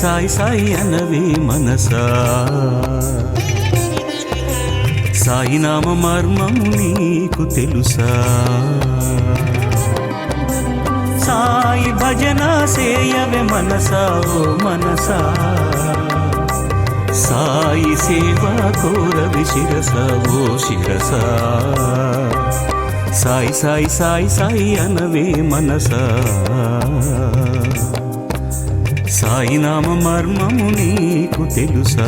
సాయి సాయి అనవే మనసా సాయి నామ మర్మము నీకు తెలుసా సాయి భజన సేయవే మనసా ఓ మనసా సాయి సేవా కోరవి శిరసా ఓ శిరసా సాయి సాయి సాయి సాయి అనవే మనసా సాయి నామ మర్మము నీకు తెలుసా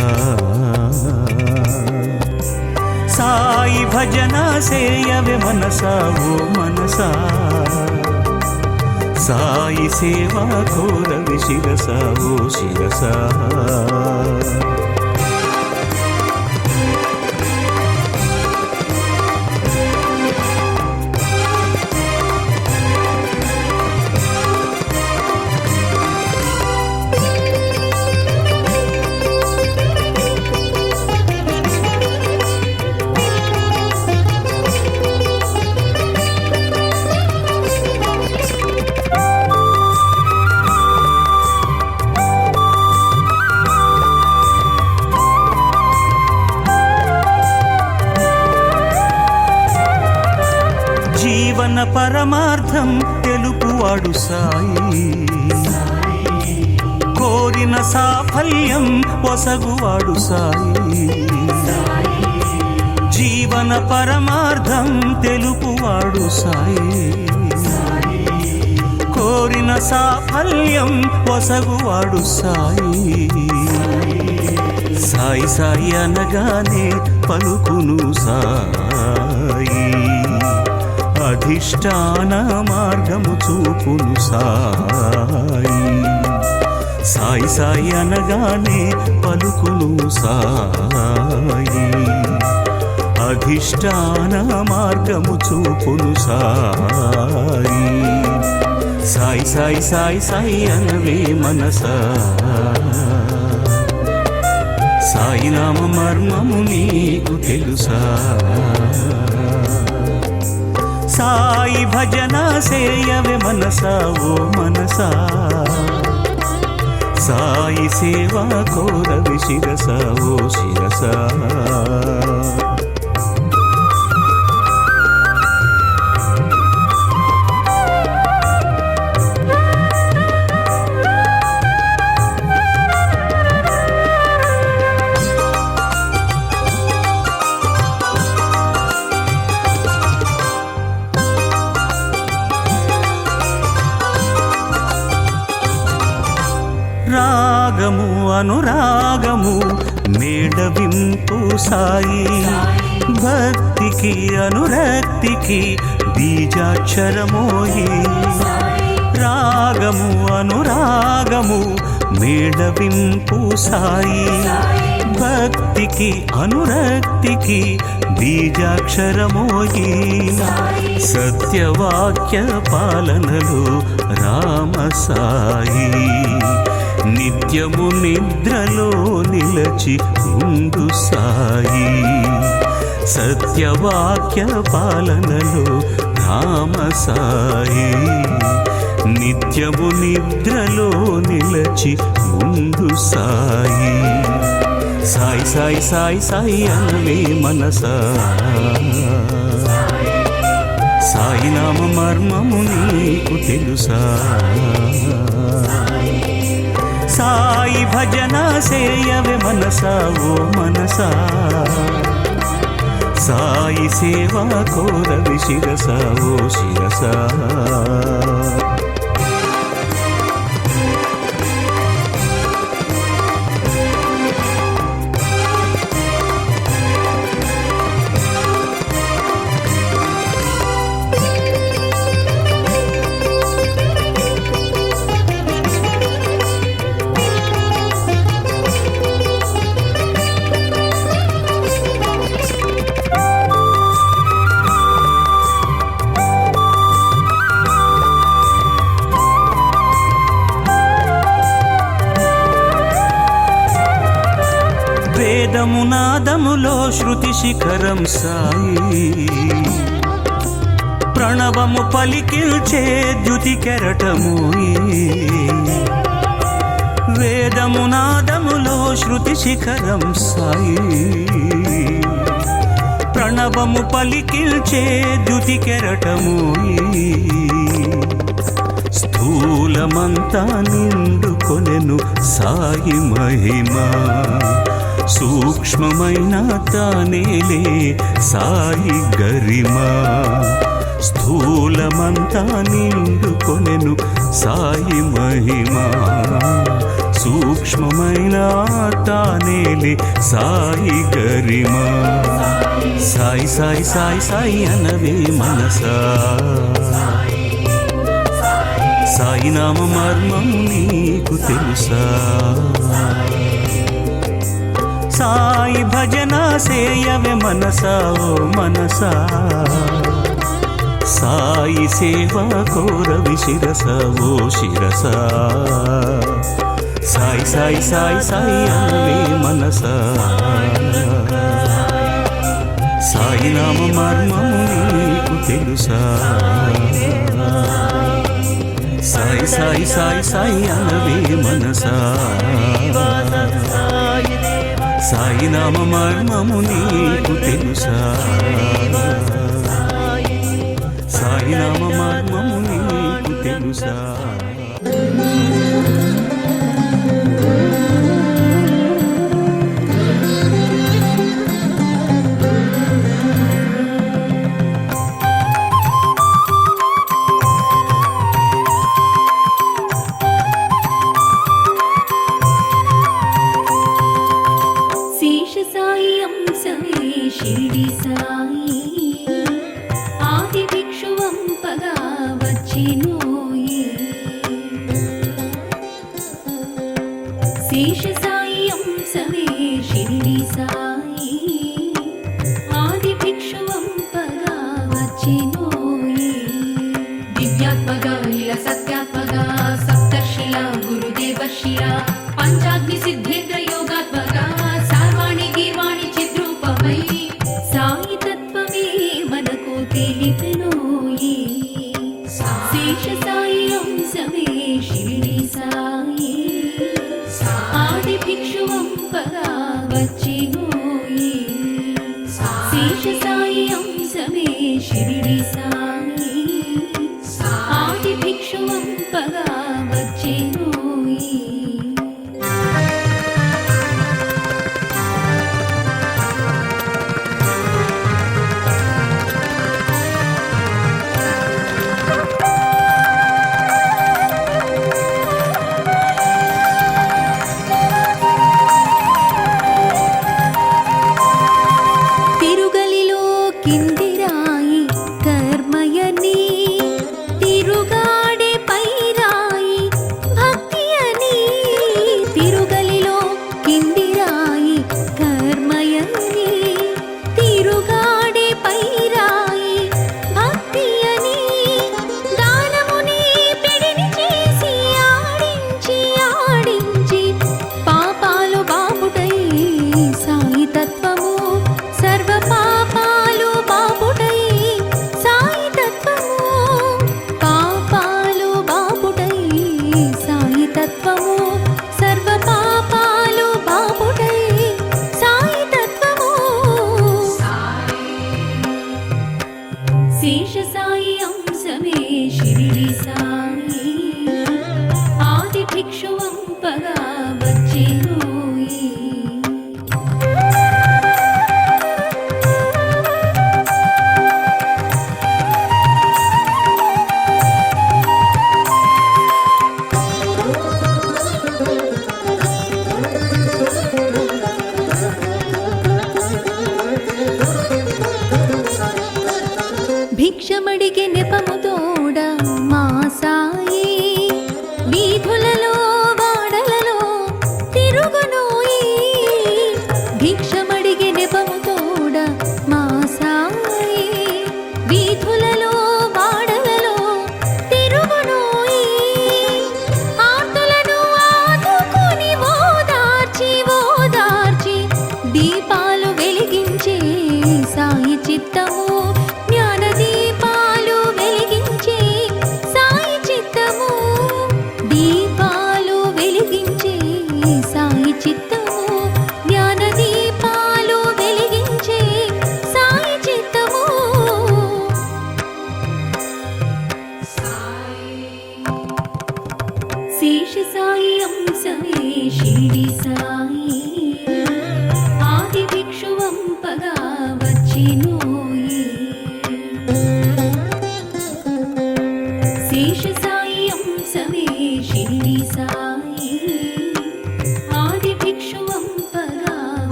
సాయి భజన సేయవే మనసా ఓ మనసా సాయి సేవా కోరవి శిరసా ఓ శిరసా జీవన పరమార్థం తెలుపువాడు సాయి కోరిన సాఫల్యం పొసగువాడు సాయి జీవన పరమార్థం తెలుపువాడు సాయి కోరిన సాఫల్యం పొసగువాడు సాయి సాయి సాయి అనగానే పలుకును సాయి అధిష్టాన మార్గము చూపును సాయి సాయి సాయి అనగానే పలుకును సాయి అధిష్టాన మార్గము చూపును సాయి సాయి సాయి సాయి సాయి అనవే మనసా సాయి నామ మర్మము నీకు తెలుసా సాయి భజన సేయవే మనసా ఓ మనసా సాయి సేవా కోరవి శిరసా ఓ శిరసా రాగము అనురాగము మేడవింపు సాయి భక్తికి అనురక్తికి బీజాక్షరమోయి రాగము అనురాగము మేడవింపు సాయి భక్తికి అనురక్తికి బీజాక్షరమోయి సత్యవాక్య పాలనలు రామ సాయి నిత్యము నిద్రలో నిలచి ఉండు సాయి సత్యవాక్య పాలనలో రామ సాయి నిత్యము నిద్రలో నిలచి ఉండు సాయి సాయి సాయి సాయి సాయి అనవే మనసా సాయి నామ మర్మము నీకు తెలుసా సాయి భజన సేయవే మనసా ఓ మనసా సాయి సేవా కోరవి శిరసా ఓ శిరసా వేదము నాదములో శృతి శిఖరం సాయి ప్రణవము పలికిల్చే ద్యుతి కెరటమోయి వేదమునాదములో శృతి శిఖరం సాయి ప్రణవము పలికిల్చే ద్యుతి కెరటము స్థూలమంతా నిండుకొనెను సాయి మహిమా సూక్ష్మమైన తానేలే సాయి గరిమా స్థూలమంతా నిండుకొనెను సాయి మహిమా సూక్ష్మమైన తానేలే సాయి గరిమా సాయి సాయి సాయి సాయి అనవే మనసా సాయి నామ మర్మము నీకు తెలుసా సాయి భజన సేయవే మనసా ఓ మనసా సాయి సేవ కోరవి శిరస ఓ శిరస సాయి సాయి సాయి సాయి అనవే మనసా సాయి నామ మర్మము నీకు తెలుసా సాయి సాయి సాయి సాయి అనవే మనసా సాయి నామ మర్మము నీకు తెలుసా సాయి నామ మర్మము నీకు తెలుసా షిరిడి సాయి ఆది భిక్షువంపగా వచ్చినోయి శేష సాయి అంశమే షిరిడి సాయి ఆది భిక్షువంపగా వచ్చినోయి దివ్యాత్మగా ఇలా సత్యాత్మగా సప్తర్షిల గురుదేవ శిల పంచాగ్ని సిద్ధేంద్ర యోగాత్మగా సార్వాణి గీర్వాణి చిద్రూపమై సాయి తత్వమే మనకు తెలిపెనోయి శేష సాయి అంశమే షిరిడి సాయి ఆది భిక్షువంపగా వచ్చినోయి శేష సాయి అంశమే షిరిడి సాయి ఆది భిక్షువంపగా వచ్చినోయి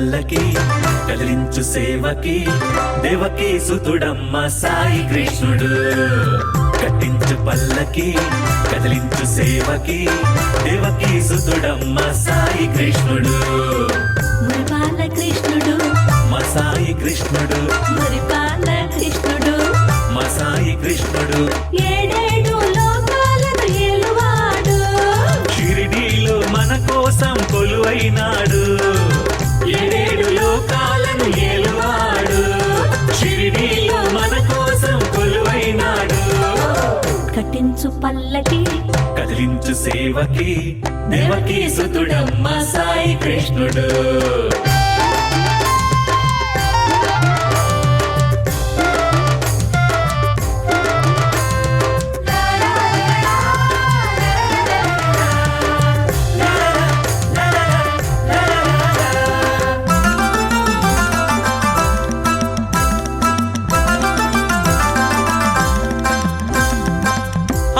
పల్లకి కదిలించు సేవకి దేవకీ సుతుడమ్మ సాయి కృష్ణుడు కట్టించు పల్లకి కదిలించు సేవకి దేవకీ సుతుడమ్మ సాయి కృష్ణుడు మురిపాల కృష్ణుడు మా సాయి కృష్ణుడు మురిపాల కృష్ణుడు మా సాయి కృష్ణుడు ఏడేడు లోకాలను ఏలువాడు షిరిడీలో మన కోసం కొలువైనాడు ఏడేడు లోకాలను ఏలువాడు షిరిడీలో మన కోసం కొలువైనాడు కట్టించు పల్లకి కదిలించు సేవకి దేవకీ సుతుడమ్మ సాయి కృష్ణుడు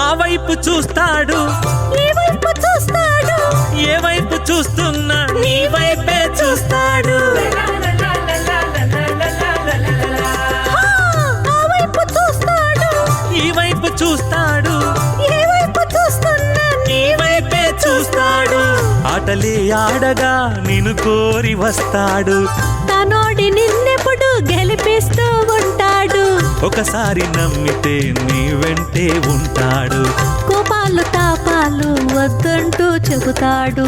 ఆ వైపు చూస్తాడు ఈ వైపు చూస్తాడు ఏ వైపు చూస్తున్నా నీ వైపే చూస్తాడు ఆ వైపు చూస్తాడు ఈ వైపు చూస్తాడు ఏ వైపు చూస్తున్నా నీ వైపే చూస్తాడు ఆటలే ఆడగా నిన్ను కోరి వస్తాడు తనోడి నిన్నెప్పుడు గెలిపిస్తూ ఉంటాడు ఒకసారి నమ్మితే నీ వెంటే ఉంటాడు కోపాలు తాపాలు వద్దంటూ చెబుతాడు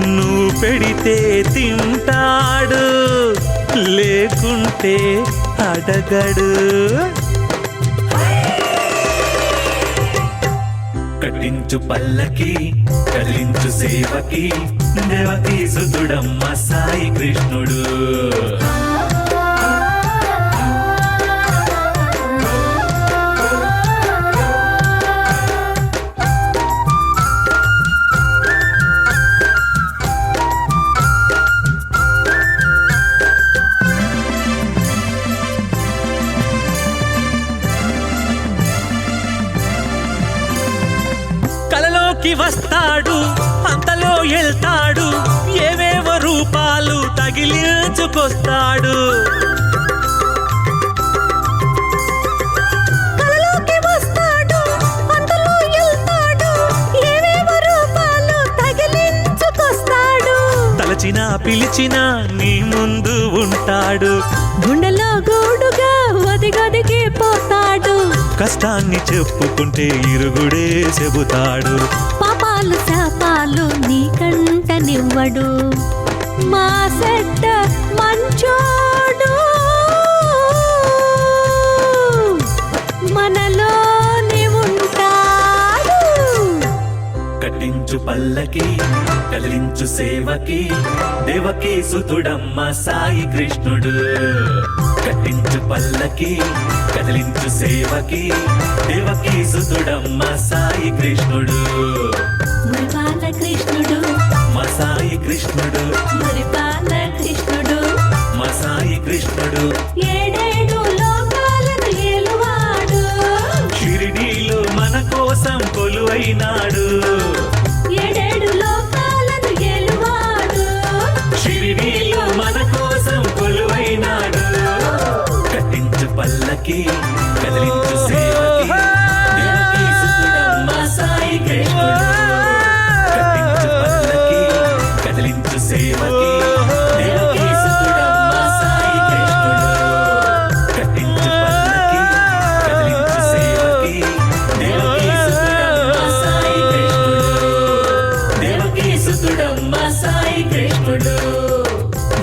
నువ్వు పెడితే తింటాడు లేకుంటే అడగడు కట్టించు పల్లకి కదిలించు సేవకి దేవకీ సుతుడమ్మ సాయి కృష్ణుడు కలలోకి వస్తాడు అంతలో వెళ్తాడు ఏవేవో రూపాలు తగిలించుకొస్తాడు కలలోకి వస్తాడు అంతలో వెళ్తాడు ఏవేవో రూపాలు తగిలించుకొస్తాడు తలచినా పిలిచినా నీ ముందు ఉంటాడు గుండెలో గూడుగా వదిగదిగి పోతాడు కష్టాన్ని చెప్పుకుంటే ఇరుగుడే చెబుతాడు పాపాలు శాపాలు నీకంటనివ్వడు మా సెట్ట మంచోడు మనలోనే ఉంటాడు కట్టించు పల్లకి కదిలించు సేవకి దేవకీ సుతుడమ్మ సాయి కృష్ణుడు కట్టించు పల్లకి కదిలించు సేవకి దేవకీ సుతుడమ్మ సాయి కృష్ణుడు మురిపాల కృష్ణుడు మా సాయి కృష్ణుడు మురిపాల కృష్ణుడు మా సాయి కృష్ణుడు ఏడేడు లోకాలను ఏలువాడు షిరిడీలో మన కోసం కొలువైనాడు ఏడేడు లోకాలను ఏలువాడు షిరిడీలో మన కోసం కొలువైనాడు కట్టించు పల్లకి కదిలించు సేవకి దేవకీ సుతుడమ్మ సాయి కృష్ణుడు కట్టించు పల్లకి కదిలించు సేవకి దేవకీ సుతుడమ్మ సాయి కృష్ణుడు కట్టించు పల్లకి కదిలించు సేవకి దేవకీ సుతుడమ్మ సాయి కృష్ణుడు దేవకీ సుతుడమ్మ సాయి కృష్ణుడు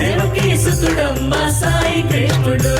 దేవకీ సుతుడమ్మ సాయి కృష్ణుడు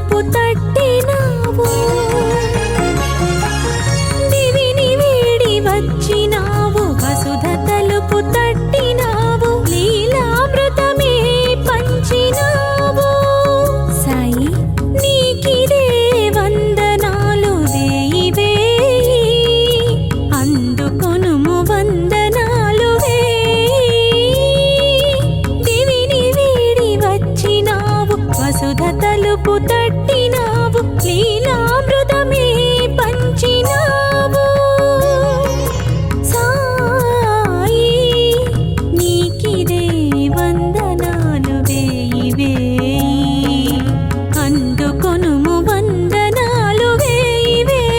తలుపు తట్టినావు దివిని వీడి వచ్చినావు వసుధ తలుపు తట్టినావు లీలామృతమే పంచినావు సాయి నీకిదే వందనాలు వేయి వేయి అందుకొనుము వందనాలు వేయి దివిని వీడి వచ్చినావు వసుధ తలుపు తట్టినావు లీలామృతమే పంచినావు సాయి నీకిదే వందనాలు వేయి వేయి అందుకొనుము వందనాలు వేయి వేయి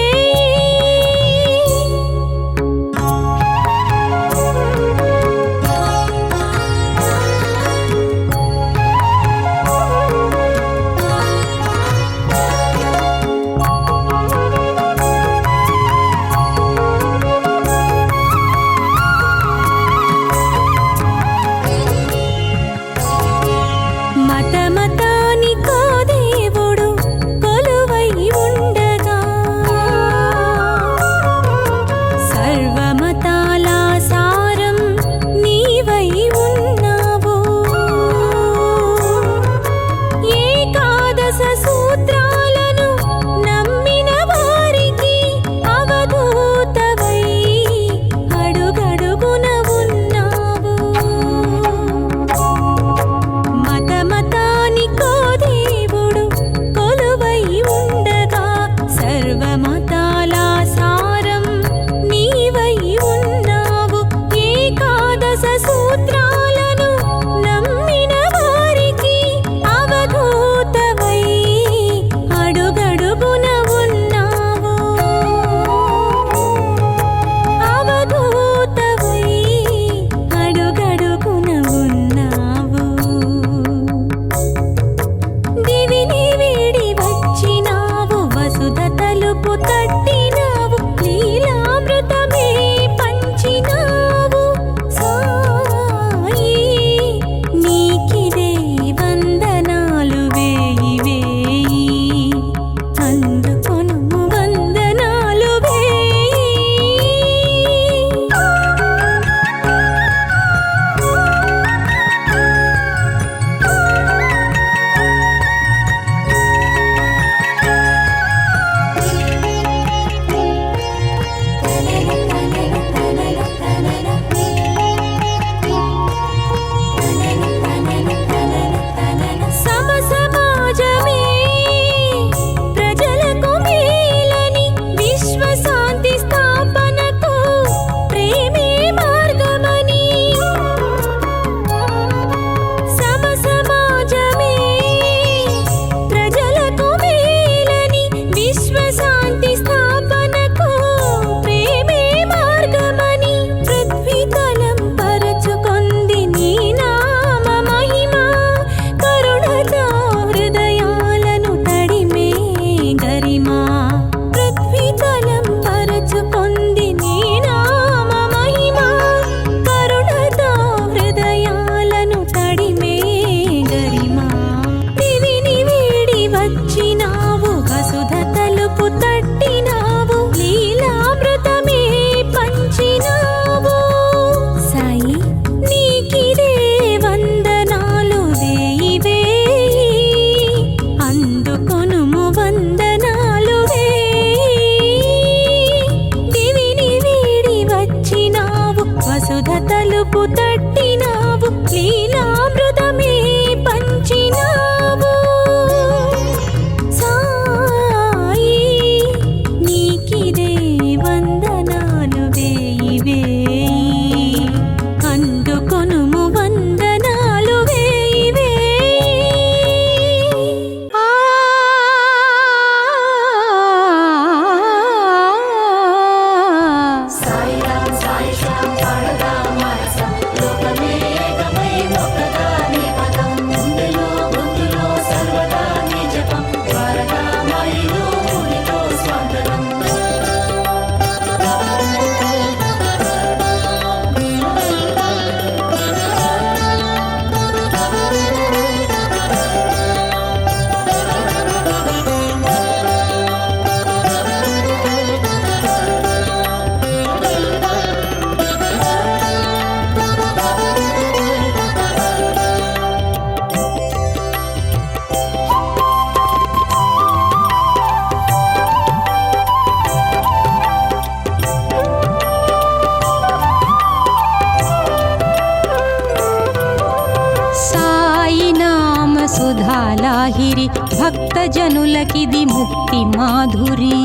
జనులకిది ముక్తి మాధురి.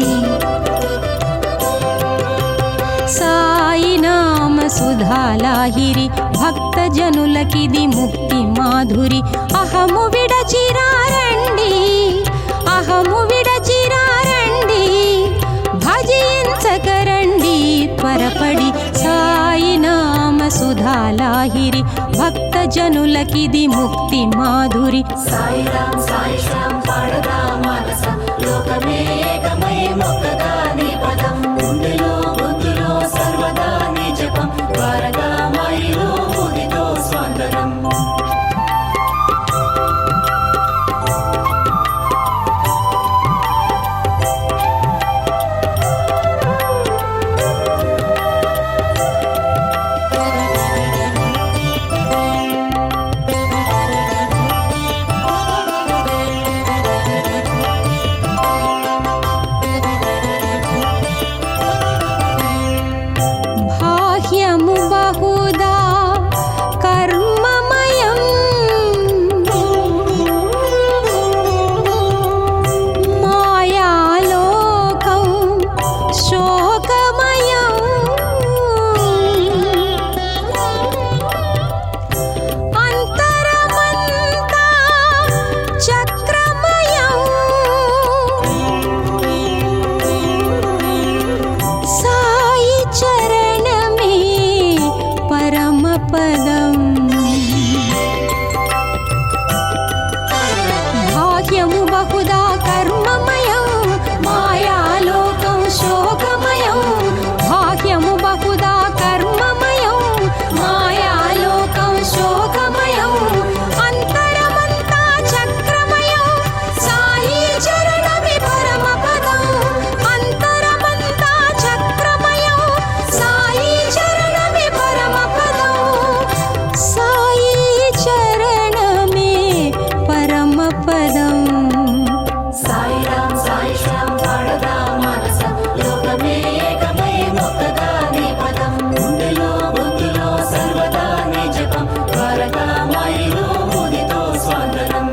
సాయి నామ సుధాలాహిరి భక్త జనులకిది ముక్తి మాధురి. అహము విడచిరారండి, అహము విడచిరారండి, భజించకరండి త్వరపడి. సాయి నామ సుధాలాహిరి భక్త జనులకిది ముక్తి మాధురి. సాయి రామ్ సాయి శ్యామ్ పాడదా మానస, లోకమే ఏకమై మొక్కగా నీ పదం. గుండెలో బుద్ధిలో సర్వదా నీ జపం, ద్వారకా మాయిలో ముదితో స్వందనం. బాహ్యము బహుదా కర్మమయం, మాయాలోకం శోకమయం. అంతరమంతా చక్రమయం, సాయి చరణమే పరమపదం. బాహ్యము బహుదా కర్మమయం, మాయాలోకం శోకమయం. బాహ్యము బహుదా కర్మమయం, మాయాలోకం శోకమయం. అంతరమంతా చక్రమయం, సాయి చరణమే పరమపదం. అంతరమంతా చక్రమయం, సాయి చరణమే పరమపదం. సాయి చరణమే పరమపదం. సాయి రామ్ సాయి శ్యామ్ పాడదా మానస, లోకమే ఏకమై మొక్కగా నీ పదం. గుండెలో బుద్ధిలో సర్వదా నీ జపం, ద్వారకా మాయిలో ముదితో స్వందనం.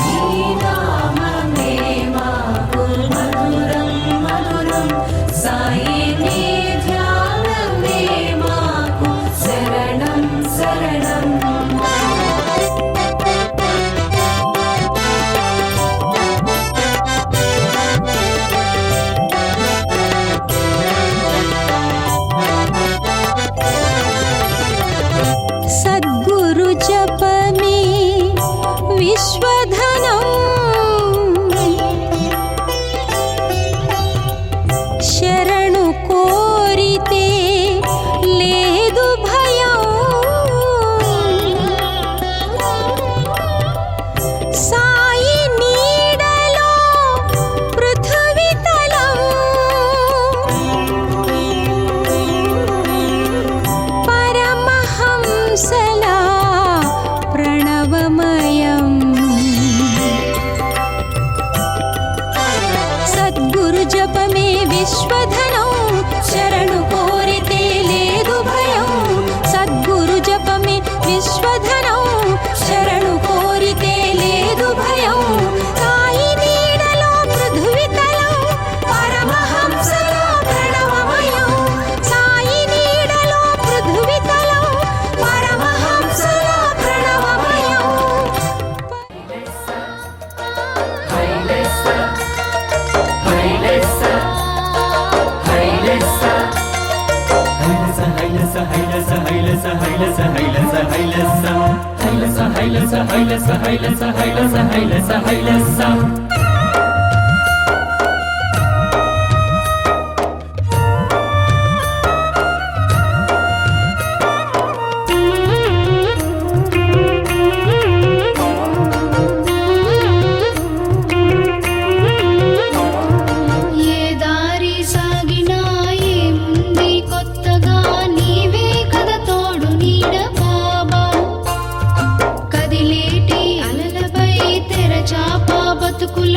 నీ నామమే మాకు మధురం మధురం, సాయి నీ ధ్యానమే మాకు శరణం శరణం. సద్గురు జపమే విశ్వధనం, శరణు కోరితే లేదు భయం. సాయి నీడలో పృథ్వీతలం, పరమహంసలా ప్రణవమయం. సద్గురు జపమే విశ్వధనం, శరణు కోరితే లేదు భయం. సద్గురు జపమే విశ్వధనం, శరణు కోరితే లేదు భయం. సాయి నీడలో పృథ్వీతలం, పరమహంసలో ప్రణవమయం. సాయి నీడలో పృథ్వీతలం, పరమహంసలో ప్రణవమయం. హైలెస్స హైలెస్స హైలెస్స హైలెస్స హైలెస్స హైలెస్స హైలెస్స హైలెస్స హైలెస్స హైలెస్స హైలెస్స హైలెస్స హైలెస్స హైలెస్స హైలెస్స హైలెస్స. ఏ దారి సాగినా ఏముంది కొత్తగా, నీవే కదా తోడు నీడ బాబా. కదిలేటి అలలపై తెరచాప బతుకుల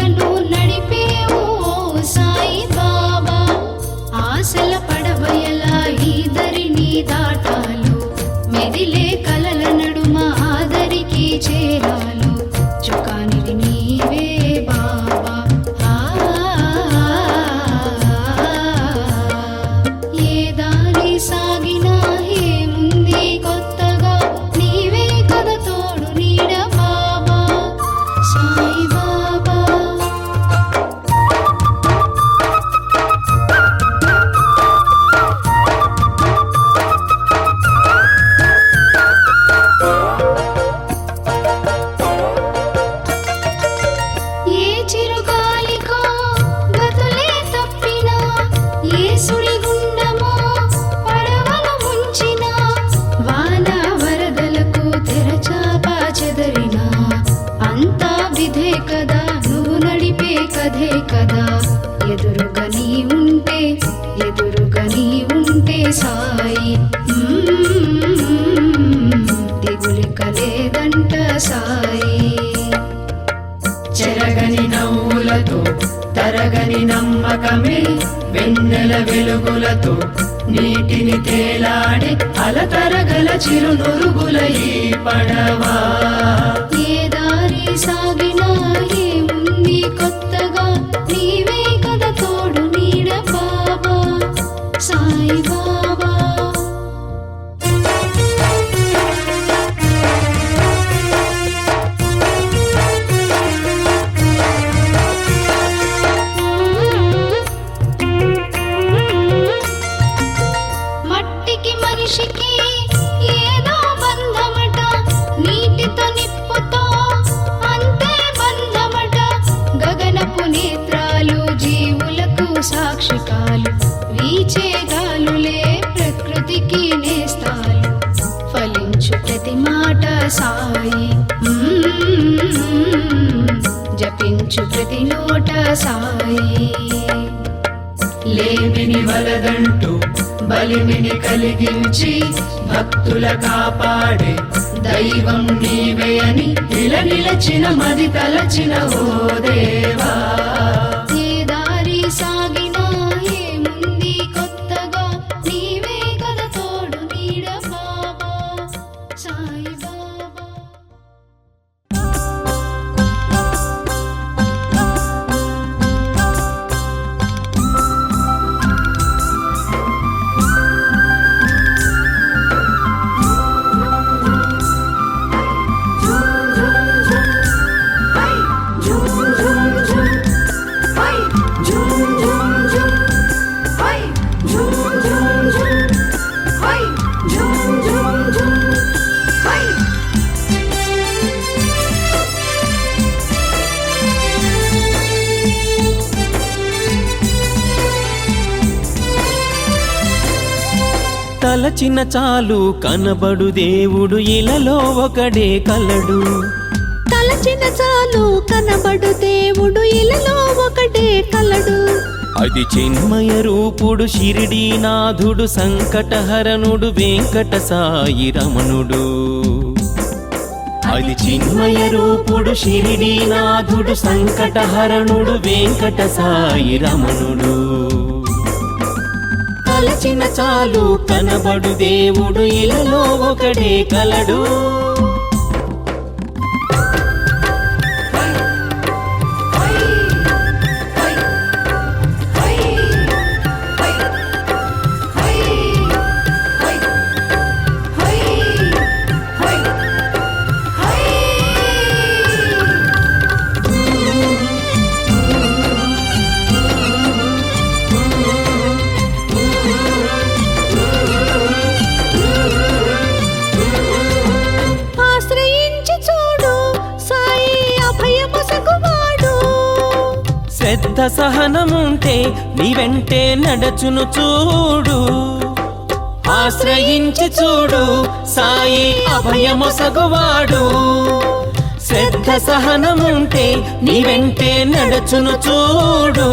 వెన్నెల వెలుగులతో నీటిని తేలాడే అలతరగల చిరునొరుగుల ఈ పడవా. ఏ దారి సాగినా ఏముంది కొత్తగా, నీవే కదా తోడు నీడ బాబా సాయి బాబా. మట్టికి మనిషికి ఏదో బంధమట, నీటితో నిప్పుతో అంతే బంధమట. గగనపు నేత్రాలు జీవులకు సాక్షికాలు, వీచే గాలులే ప్రకృతికి నేస్తాలు. ఫలించు ప్రతి మాట సాయి, జపించు ప్రతి నోట సాయి. లేమిని వలదంటూ బలిమిని కలిగించి భక్తుల కాపాడే దైవం నీవే అని నిలచిన మది తలచిన ఓ దేవా. ఏ దారి సాగినా ఏముంది కొత్తగా, నీవే కదా తోడు నీడ బాబా సాయి బాబా. తలచిన చాలు కనబడు దేవుడు ఇలలో ఒకడే కలడు. తలచిన చాలు కనబడు దేవుడు ఇలలో ఒకటే కలడు. అది చిన్మయ రూపుడు షిరిడీనాథుడు సంకటహరణుడు వెంకట సాయి రమణుడు. అది చిన్మయ రూపుడు షిరిడీనాథుడు సంకటహరణుడు వెంకట సాయి రమణుడు. తలచిన చాలు కనబడు దేవుడు ఇలలో ఒకడే కలడు. శ్రద్ధ సహనముంటే నీ వెంటే నడచును చూడు. ఆశ్రయించి చూడు సాయి అభయమొసగువాడు. శ్రద్ధ సహనముంటే నీ వెంటే నడచును చూడు.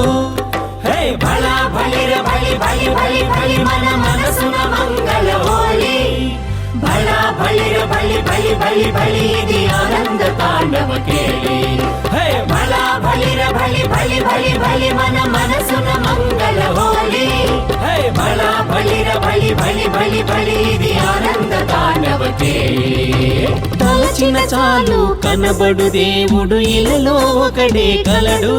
హే భళా భళిర భళి భళి భళి భళి మన మనసున మంగళ హోళి. భళా భళిర భళి భళి భళి భళి ఇది ఆనంద తాండవ కేళి. హే భళా భళిర భళి భళి భళి భళి మన మనసున మంగళ హోళి. హే భళా భళిర భళి భళి భళి భళి ఇది ఆనంద తాండవ కేళి. తలచిన చాలు కనబడు దేవుడు ఇలలో ఒకడే కలడు.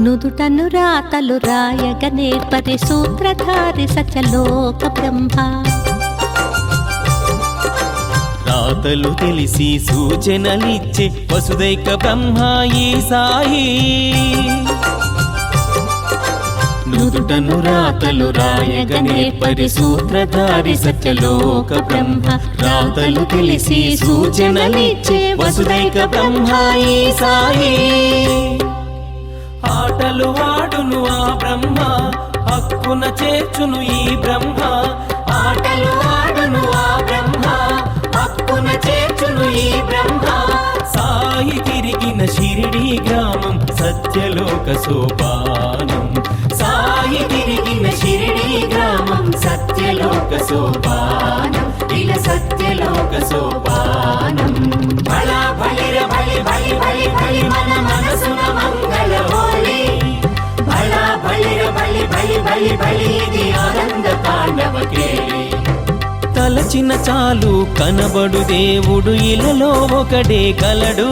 నుదుటను రాతలు రాయగ నేర్పరి సూత్రధారి సచలోక బ్రహ్మ. రాతలు తెలిసి సూచనలిచ్చే వసుదైక బ్రహ్మ ఈ సాయి. నుదుటను రాతలు రాయగ నేర్పరి సూత్రధారి సత్యలోక బ్రహ్మ రాతలు తెలిసి సూచనలిచ్చే వసుదైక బ్రహ్మ ఈ సాయి ఆటలు ఆడును ఆ బ్రహ్మ హక్కున చేర్చును ఈ బ్రహ్మ ఆటలు ఆడును ఆ బ్రహ్మ హక్కున చేర్చును ఈ బ్రహ్మ సాయి తిరిగిన షిరిడి గ్రామం సత్యలోక సోపానం సాయి తిరిగిన షిరిడి గ్రామం సత్యలోక సోపానం ఇలా సత్యలోక సోపానం బళ బలిర బలి బలి బలి బలి మన మనసున మంగళ హోలీ బళ బలిర బలి బలి బలి బలి ఇది ఆనంద తాండవ కేళి తలచిన చాలు కనబడు దేవుడు ఇలలో ఒకడే కలడు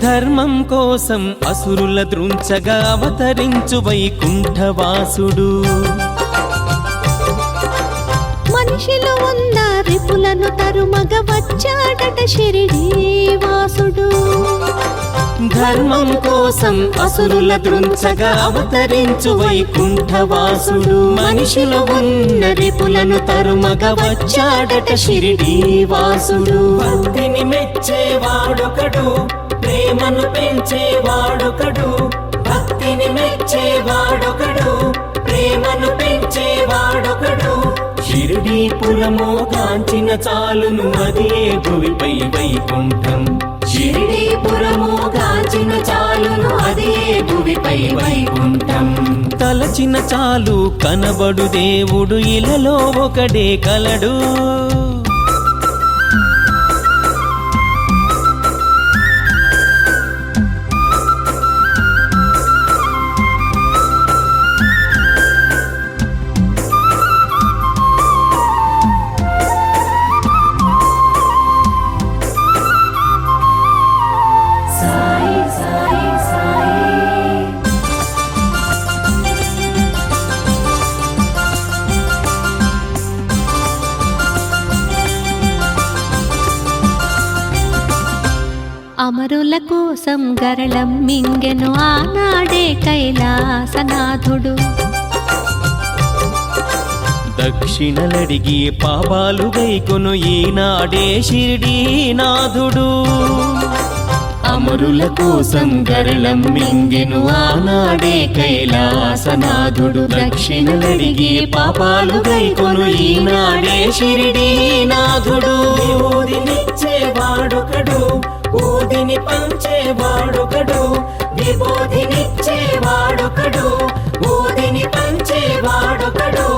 ధర్మం కోసం అసురుల దృంచగా అవతరించు వైకుంఠవాసుడు మనిషిలో ఉన్న రిపులను తరుమగ వచ్చాడట షిరిడీ వాసుడు ధర్మం కోసం అసురుల దృంచగా అవతరించు వైకుంఠవాసుడు మనిషిలో ఉన్న రిపులను తరుమగ వచ్చాడట షిరిడీ వాసుడు భక్తిని మెచ్చేవాడొకడు ప్రేమను పెంచేవాడొకడు భక్తిని మెచ్చేవాడొకడు ప్రేమను పెంచేవాడొకడు షిరిడీపురమో కాంచిన చాలును అదే భువిపై వైకుంఠం షిరిడీపురమో కాంచిన చాలును అదే భువిపై వైకుంఠం తలచిన చాలు కనబడు దేవుడు ఇలలో ఒకడే కలడు సాయి సాయి సాయి అమరుల కోసం గరళం మింగెను ఆనాడే కైలాసనాథుడు దక్షిణలడిగి పాపాలు గైకొను ఈనాడే షిరిడీనాథుడు అమరుల కోసం గరళం మింగెను ఆనాడే కైలాసనాథుడు దక్షిణలడిగి పాపాలు గైకొను ఈనాడే షిరిడీనాథుడు విభూదినిచ్చేవాడొకడు ఊదిని పంచేవాడొకడు విభూదినిచ్చేవాడొకడు ఊదిని పంచేవాడొకడు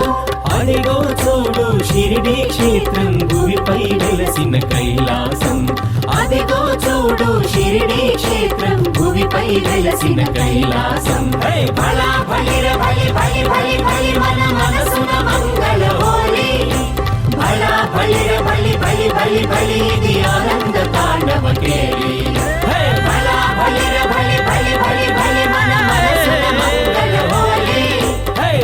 అడిగో చూడు షిరిడీ క్షేత్రం భూమిపై వెలసిన కైలాసం అదిగో చూడు షిరిడీ క్షేత్రం భూమిపై వెలసిన కైలాసం బళ బలిర బలి బలి బలి బలి మన మనసున మంగళ హోలీ బళ బలిర బలి బలి బలి బలి ఇది ఆనంద తాండవ కేళి బళ బలిర బలి బలి బలి బలి మన మనసున మంగళ హోలీ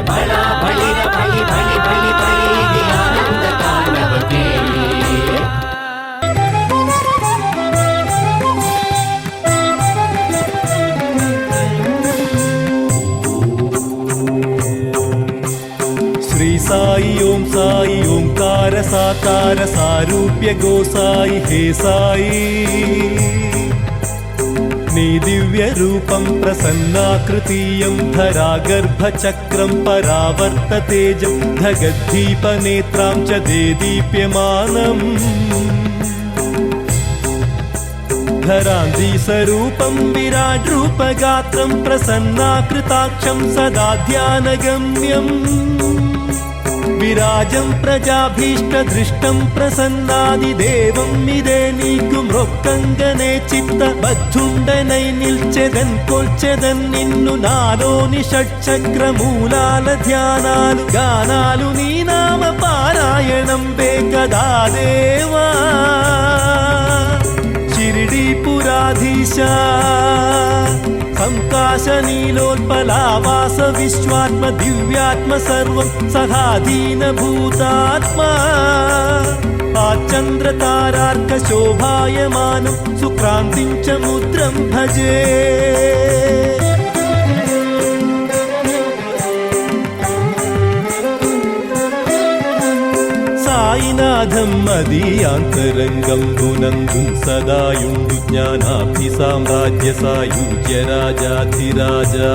బళ బలిర బలి బలి బలి బలి ఇది ఆనంద తాండవ కేళి శ్రీ సాయి ఓంకార సాకార సారూప్య గోసాయి హే సాయి నీ దివ్య రూపం ప్రసన్నాకృతీయం ధరాగర్భచక్రం పరావర్త తేజం ధగద్దీపనేత్రాం చ దేదీప్యమానం ధరాంధీస్వరూపం విరాడ్రూపగాత్రం ప్రసన్నాకృతాక్షం సదా ధ్యానగమ్యం విరాజం ప్రజాభీష్టదృష్టం ప్రసన్నాదిదేవం ఇదే నీకు మ్రొక్కంగనే చిత్త బద్ధుండనై నిల్చెదన్ కొల్చెదన్ నిన్ను నాలోని షట్చక్రమూలాల ధ్యానాలు గానాలు నీ నామ పారాయణం బేకదా దేవా షిరిడీపురాధీశా సంకాశ నీలోత్పలావాస విశ్వాత్మ దివ్యాత్మ సర్వం సహాధీన భూతాత్మా ఆచంద్ర తారార్క శోభాయమానం సుక్రాంతిం చ ముద్రం భజే సాయినాథం మదీయాంతరంగంబునందు సదాయుండు జ్ఞానాభి సామ్రాజ్య సాయుజ్య రాజాధిరాజా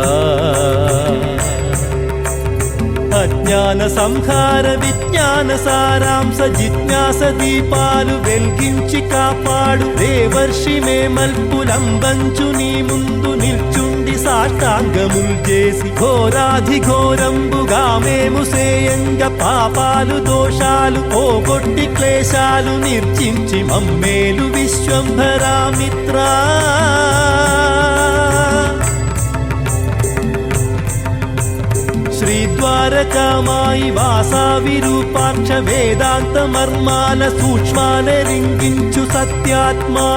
అజ్ఞాన సంహార విజ్ఞాన సారాంశ జిజ్ఞాస దీపాలు వెల్గించి కాపాడు దేవర్షి మే మల్పులంబంచు నీ ముందు నిల్చుండి సాష్టాంగముల్ చేసి ఘోరాధి ఘోరంబుగా మేము సేయంగ పాపాలు దోషాలు పోగొట్టి క్లేశాలు నిర్జించి మమ్మేలు విశ్వంభరా మిత్రా శ్రీద్వారకామాయి వాసా విరూపాక్ష వేదాంత మర్మాల సూక్ష్మాల రింగించు సత్యాత్మా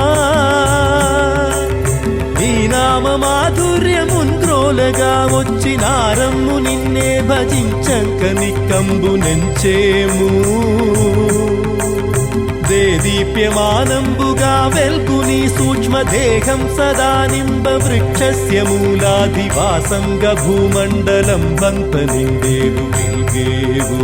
నీ నామ మాధుర్యముంద్రోలగా వచ్చినారమ్ము నిన్నే భజించంక నిక్కంబు నెంచేము దేదీప్యమానంబుగా వెల్గుని సూక్ష్మదేహం సదా నింబ వృక్షస్య మూలాధివాసంగ భూమండలం బంత నిండేవు వెల్గేవు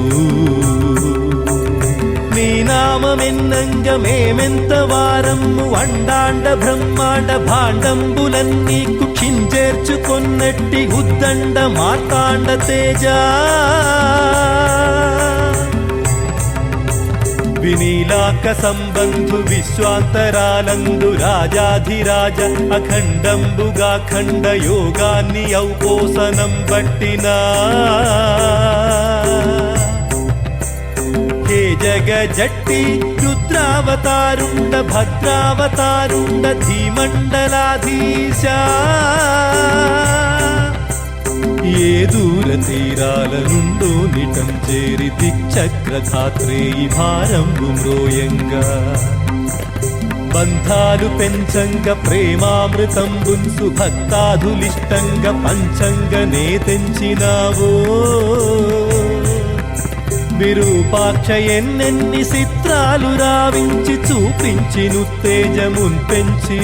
నీ నామమెన్నంగ మేమెంత వారమ్ము అండాండ బ్రహ్మాండ భాండంబులన్నీ కుక్షించేర్చుకొన్నట్టి ఉద్దండ మార్తాండ తేజా వినీలాక సంబంధు విశ్వాంతరాలందు రాజాధిరాజ అఖండంబుగా ఖండ యోగాన్ని ఔపోసనం బట్టినా హే జగ జట్టి రుద్రావతారుండ భద్రావతారుండ ధీమండలాధీశా ఏ దూర తీరాల నుండో నిటం చేరి దిక్చక్రధాత్రేయి భారంబు మ్రోయంగా బంధాలు పెంచంగ ప్రేమామృతంబున్ సుభక్తాధులిష్టంగ పంచంగనే తెంచినావో విరూపాక్ష ఎన్నెన్ని చిత్రాలు రావించి చూపించి నుత్తేజమున్ పెంచి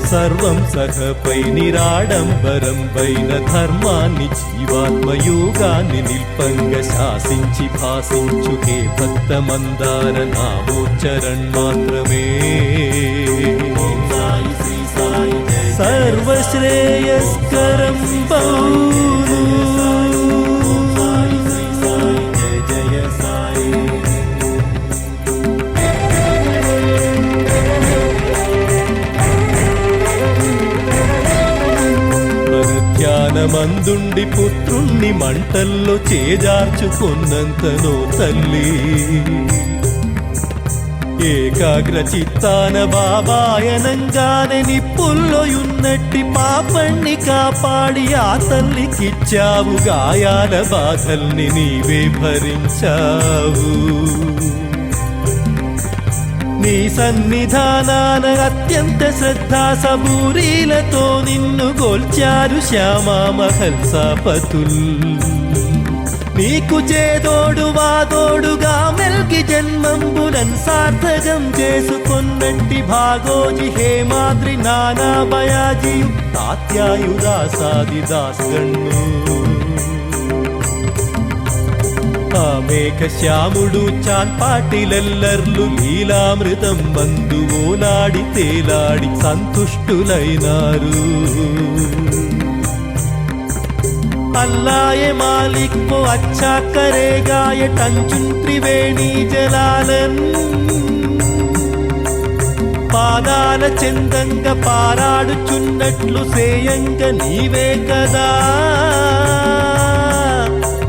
సర్వం సఖపై నిరాడంబరం పైన ధర్మాన్ని జీవాత్మయోగాన్ని నిల్పంగ శాసించి భాసించు హే భక్త మందార నామోచ్చరణ్ మాత్రమే సర్వశ్రేయస్కరం బౌను జయ సాయి ధ్యానమందుండి పుత్రుణ్ణి మంటల్లో చేజార్చుకున్నంతనో తల్లి ఏకాగ్ర చిత్తాన బాబాయనంగానే నిప్పుల్లోయున్నట్టి పాపణ్ణి కాపాడి ఆ తల్లికిచ్చావు గాయాల బాధల్ని నీవే భరించావు నీ సన్నిధానాన అత్యంత శ్రద్ధా సబూరీలతో నిన్ను గోల్చారు శ్యామా మహల్సాపతుల్ నీకు చేదోడు వాదోడుగా మెల్కి జన్మంబులన్ సార్థకం చేసుకొన్నట్టి భాగోజి హేమాద్రి నానా బయాజియు తాత్యాయుదాసాది దాస్గణ్ణు ఆమేక శ్యాముడు చాన్పాటిలెల్లర్లు లీలామృతం బందు ఓలాడి తేలాడి సంతుష్టులైనారు అల్లాయే మాలిక్ కో అచ్చా కరేగా ఏ టంచున్ త్రివేణి జలాలన్ పాదాల చందంగ పారాడుచున్నట్లు సేయంగ నీవే కదా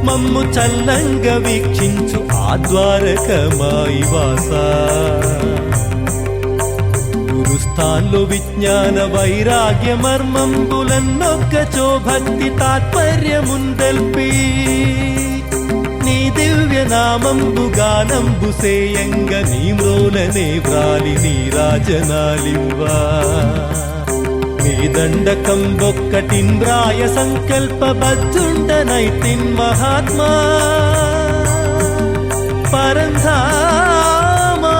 మమ్ము చల్లంగా వీక్షించు ఆ ద్వారకమాయి వాస గురుస్థాన్లో విజ్ఞాన వైరాగ్య మర్మంబులన్నొక్కచో భక్తి తాత్పర్యముందల్పి నీ దివ్య నామంబు గానంబు సేయంగ నీ మ్రోలనే వ్రాలి నీరాజనాలివ్వా నీ దండకంబొక్కటిన్వ్రాయ సంకల్పబద్ధుండనైతిన్ మహాత్మా పరంధామా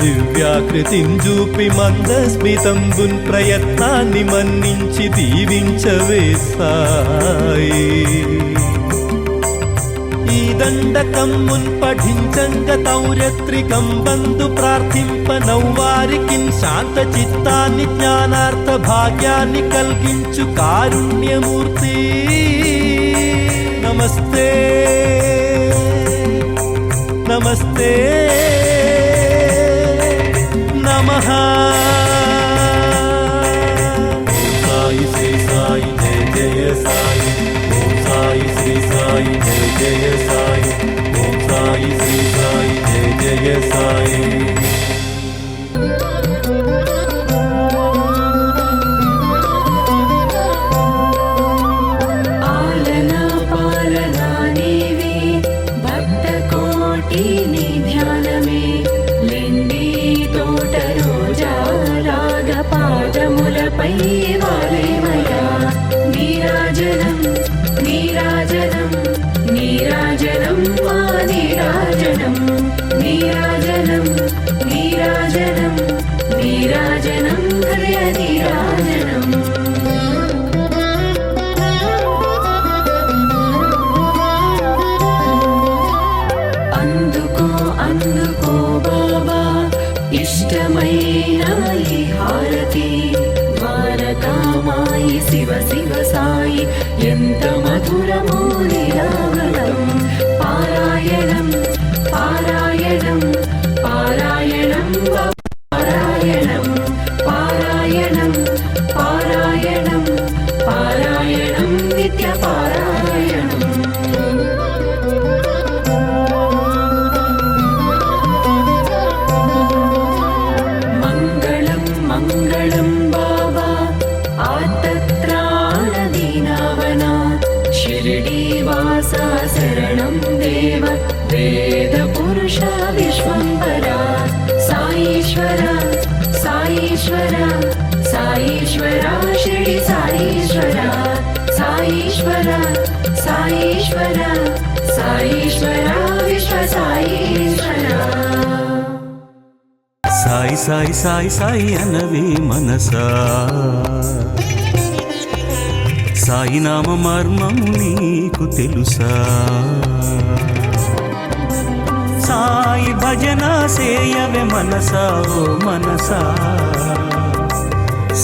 దివ్యాకృతిన్ చూపి మందస్మితంబున్ ప్రయత్నాన్ని మన్నించి దీవించవే సాయి ఈ దండకమ్మున్ పఠించంగ తౌరత్రికం బంధు ప్రార్థింప నౌవారికిన్ శాంత చిత్తాన్ని జ్ఞానార్థ భాగ్యాన్ని కల్గించు కారుణ్యమూర్తి నమస్తే నమస్తే నమః సాయి శ్రీ సాయి జయ జయ సాయి ఓం సాయి శ్రీ సాయి జయ జయ సాయి ఓం సాయి శ్రీ సాయి జయ జయ సాయి ఆలనా పాలనా నీవే భక్త కోటి నీ ధ్యానమే లెండి తోట రోజా రాగ పాదములపై వాలేమయా నీరాజనం నీరాజనం నీరాజనం మా నీరాజనం నీరాజనం నీరాజనం నీరాజనం హృదయ నీరాజనం అందుకో అందుకో బాబా ఇష్టమైన ఈ హారతి ద్వారకామాయి శివ శివ సాయి ఎంత మధురమో నిరాగతం పారాయణం పారాయణం పారాయణం పారాయణం పారాయణం పారాయణం పారాయణం నిత్య పారాయణం మంగళం మంగళం బాబా ఆర్తత్రాణదీనావన షిరిడీవాస శరణం దేవ వేద పురుష విశ్వంబర సాయీశ్వర సాయీశ్వర సాయీశ్వర షిరిడి సాయీశ్వర సాయీశ్వర సాయీశ్వర సాయీశ్వర విశ్వ సాయీశ్వర సాయి సాయి సాయి సాయి అనవే మనసా సాయి నామ మర్మము నీకు తెలుసా సాయి భజన సేయవే మనసా ఓ మనసా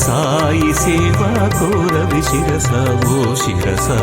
సాయి సేవ కోరవి శిరస ఓ శిరసా